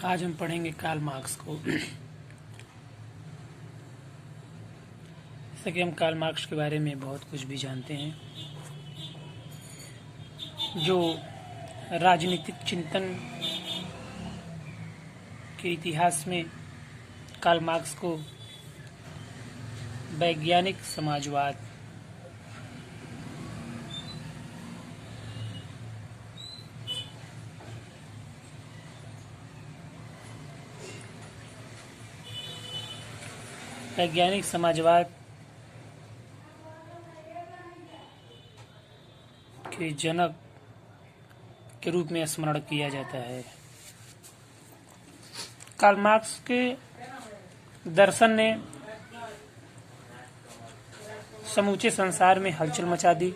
आज हम पढ़ेंगे कार्ल मार्क्स को। जैसा कि हम कार्ल मार्क्स के बारे में बहुत कुछ भी जानते हैं, जो राजनीतिक चिंतन के इतिहास में कार्ल मार्क्स को वैज्ञानिक समाजवाद, के जनक के रूप में स्मरण किया जाता है। कार्ल मार्क्स के दर्शन ने समूचे संसार में हलचल मचा दी।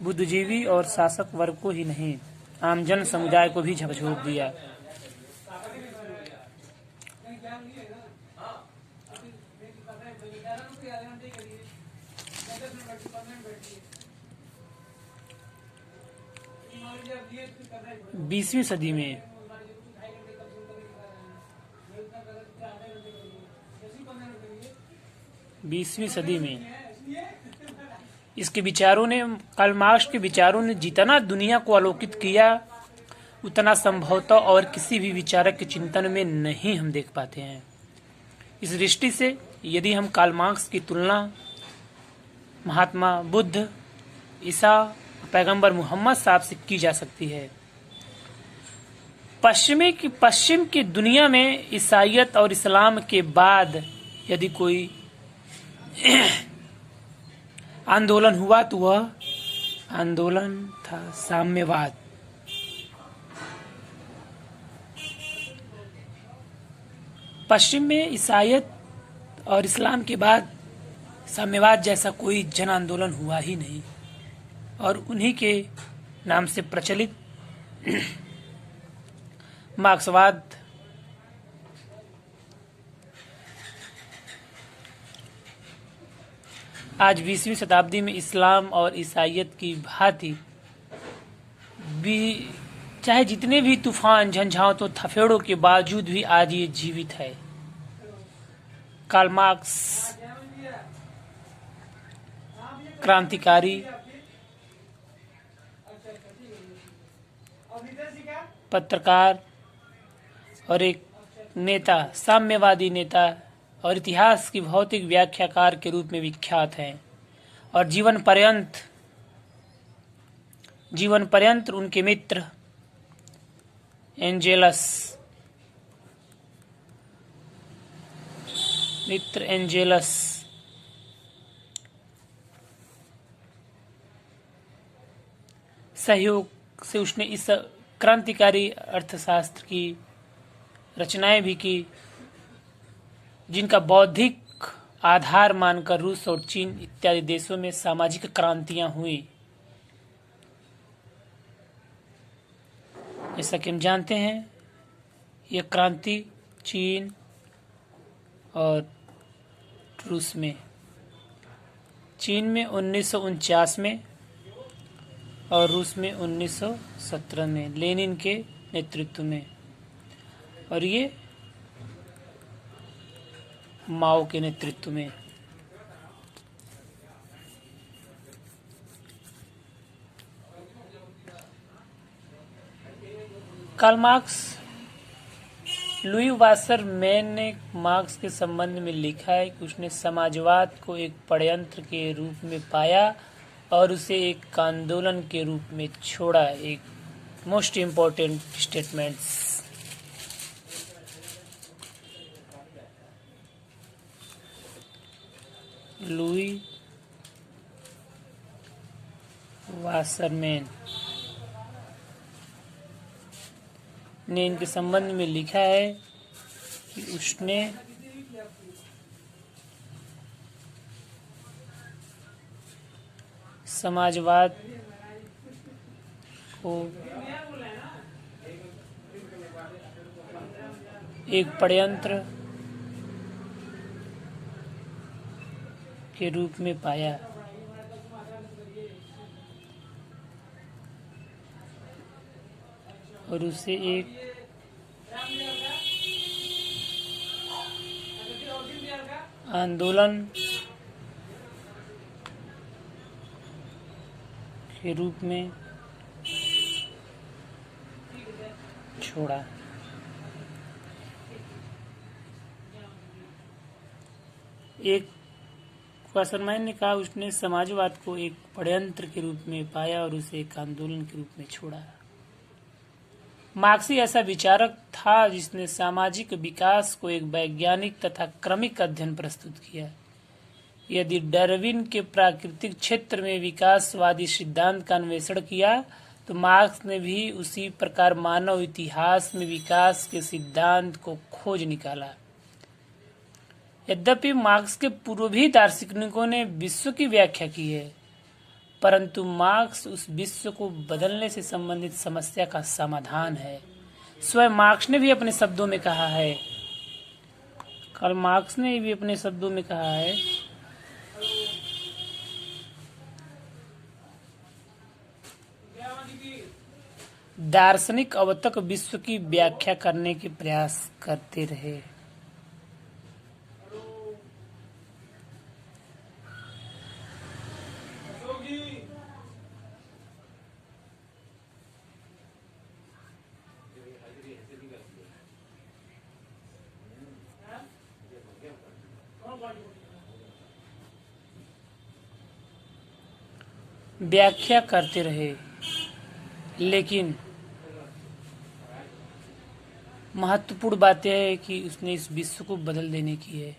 बुद्धिजीवी और शासक वर्ग को ही नहीं, आम जन समुदाय को भी झकझोर दिया। बीसवीं सदी में इसके विचारों ने, कार्ल मार्क्स के विचारों ने जितना दुनिया को आलोकित किया, उतना संभवतः और किसी भी विचारक के चिंतन में नहीं हम देख पाते हैं। इस दृष्टि से यदि हम कार्ल मार्क्स की तुलना महात्मा बुद्ध, ईसा, पैगंबर मोहम्मद साहब से की जा सकती है। पश्चिम की दुनिया में ईसाईयत और इस्लाम के बाद यदि कोई आंदोलन हुआ तो वह आंदोलन था साम्यवाद। पश्चिम में ईसाईयत और इस्लाम के बाद साम्यवाद जैसा कोई जन आंदोलन हुआ ही नहीं, और उन्हीं के नाम से प्रचलित मार्क्सवाद आज 20वीं शताब्दी में इस्लाम और ईसाईयत की भांति भी, चाहे जितने भी तूफान, झंझावातों, थफेड़ों के बावजूद भी आज ये जीवित है। कार्ल मार्क्स क्रांतिकारी, पत्रकार और एक नेता, साम्यवादी नेता और इतिहास की भौतिक व्याख्याकार के रूप में विख्यात हैं। और जीवन पर्यंत उनके मित्र एंजेलस सहयोग से उसने इस क्रांतिकारी अर्थशास्त्र की रचनाएं भी की, जिनका बौद्धिक आधार मानकर रूस और चीन इत्यादि देशों में सामाजिक क्रांतियां हुई। जैसा कि हम जानते हैं, यह क्रांति चीन और रूस में, चीन में 1949 में और रूस में 1917 में लेनिन के नेतृत्व में, और ये माओ के नेतृत्व में। कार्ल मार्क्स, लुई वासर मैन ने मार्क्स के संबंध में लिखा है कि उसने समाजवाद को एक षड्यंत्र के रूप में पाया और उसे एक आंदोलन के रूप में छोड़ा। एक most important statements. Louis Wassermann ने इनके संबंध में लिखा है कि उसने समाजवाद को एक षड्यंत्र के रूप में पाया। और उसे एक आंदोलन के रूप में छोड़ा। एक वासरमैन ने कहा उसने समाजवाद को एक षड्यंत्र के रूप में पाया और उसे एक आंदोलन के रूप में छोड़ा। मार्क्सी ऐसा विचारक था जिसने सामाजिक विकास को एक वैज्ञानिक तथा क्रमिक अध्ययन प्रस्तुत किया। यदि डार्विन के प्राकृतिक क्षेत्र में विकासवादी सिद्धांत का अन्वेषण किया तो मार्क्स ने भी उसी प्रकार मानव इतिहास में विकास के सिद्धांत को खोज निकाला। यद्यपि मार्क्स के पूर्वी दार्शनिकों ने विश्व की व्याख्या की है, परंतु मार्क्स उस विश्व को बदलने से संबंधित समस्या का समाधान है। स्वयं मार्क्स ने भी अपने शब्दों में कहा है, कार्ल मार्क्स ने भी अपने शब्दों में कहा है, दार्शनिक अब तक विश्व की व्याख्या करने के प्रयास करते रहे। व्याख्या करते रहे, लेकिन महत्वपूर्ण बात यह है कि उसने इस विश्व को बदल देने की है।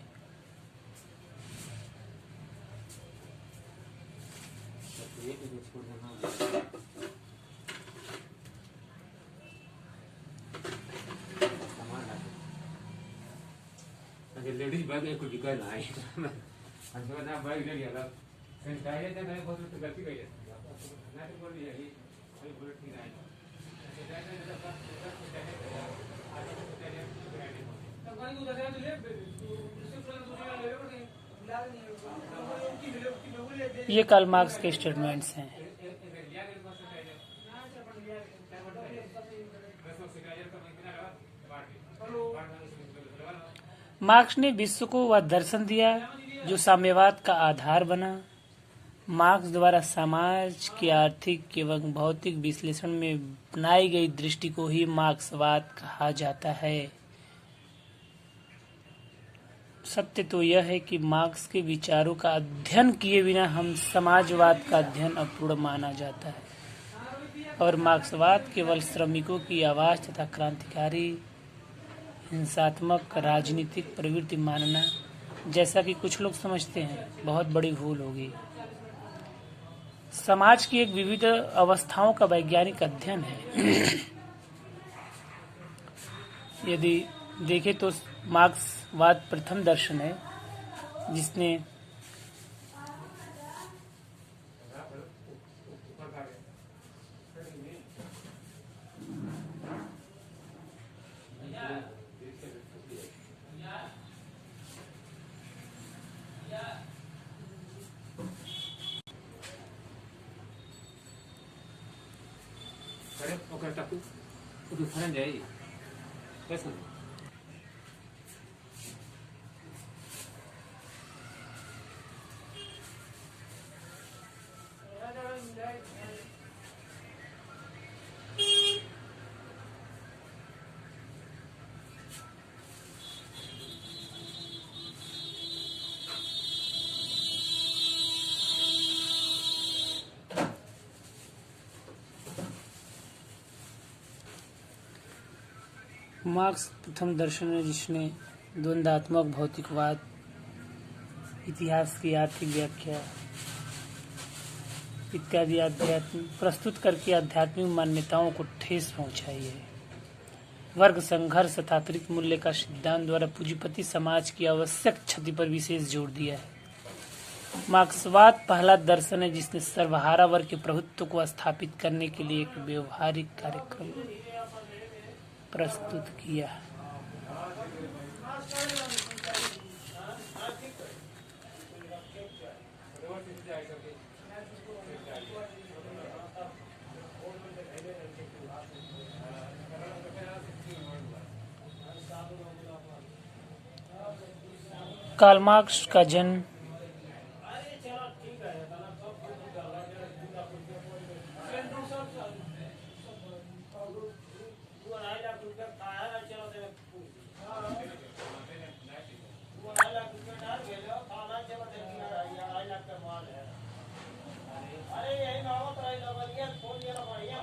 लेडीज बैग एक कुछ कहना है अंदर ना बैग ले लिया संचालित है मैंने बहुत गलती कही है ना तो बोल दिया ये कोई बुलेट नहीं आया ये कार्ल मार्क्स के स्टेटमेंट्स हैं। मार्क्स ने विश्व को वह दर्शन दिया जो साम्यवाद का आधार बना। मार्क्स द्वारा समाज के आर्थिक एवं भौतिक विश्लेषण में बनाई गई दृष्टि को ही मार्क्सवाद कहा जाता है। सत्य तो यह है कि मार्क्स के विचारों का अध्ययन किए बिना हम समाजवाद का अध्ययन अपूर्ण माना जाता है और मार्क्सवाद केवल श्रमिकों की आवाज तथा क्रांतिकारी हिंसात्मक राजनीतिक प्रवृत्ति मानना, जैसा कि कुछ लोग समझते हैं, बहुत बड़ी भूल होगी। समाज की एक विविध अवस्थाओं का वैज्ञानिक अध्ययन है। यदि देखें तो मार्क्सवाद प्रथम दर्शन है जिसने अरे ओकर टाकू तो फरन जाई कैसे मार्क्स प्रथम दर्शन है जिसने द्वंद्वात्मक भौतिकवाद, इतिहास की आर्थिक व्याख्या इत्यादि अध्यात्म प्रस्तुत करके आध्यात्मिक मान्यताओं को ठेस पहुंचाई है। वर्ग संघर्ष तथा अतिरिक्त मूल्य का सिद्धांत द्वारा पूंजीपति समाज की आवश्यक क्षति पर विशेष जोर दिया है। मार्क्सवाद पहला दर्शन है जिसने सर्वहारा वर्ग के प्रभुत्व को स्थापित करने के लिए एक व्यवहारिक कार्यक्रम प्रस्तुत किया। कार्ल मार्क्स का जन्म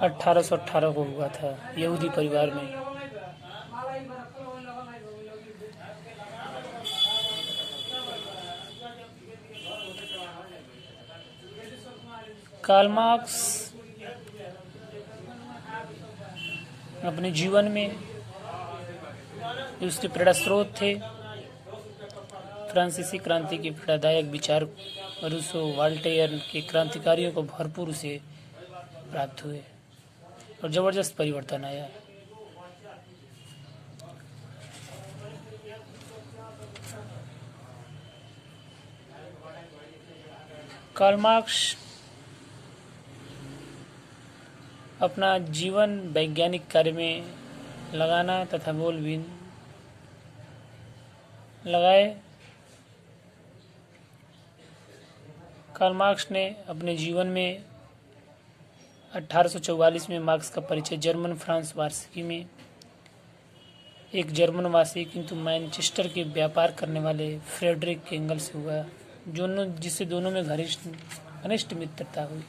1818 को हुआ था यहूदी परिवार में। कार्ल मार्क्स अपने जीवन में उसके प्रेरणा स्रोत थे फ्रांसीसी क्रांति के प्रेरणादायक विचार रूसो वॉल्टेयर के क्रांतिकारियों को भरपूर से प्राप्त हुए और जबरदस्त परिवर्तन आया। कार्ल मार्क्स अपना जीवन वैज्ञानिक कार्य में लगाना तथा बोलबीन लगाए। कार्ल मार्क्स ने अपने जीवन में 1844 में मार्क्स का परिचय जर्मन फ्रांस वार्षिकी में एक जर्मन वासी किंतु मैनचेस्टर के व्यापार करने वाले फ्रेडरिक एंगल से हुआ, जिससे दोनों में घनिष्ठ मित्रता हुई।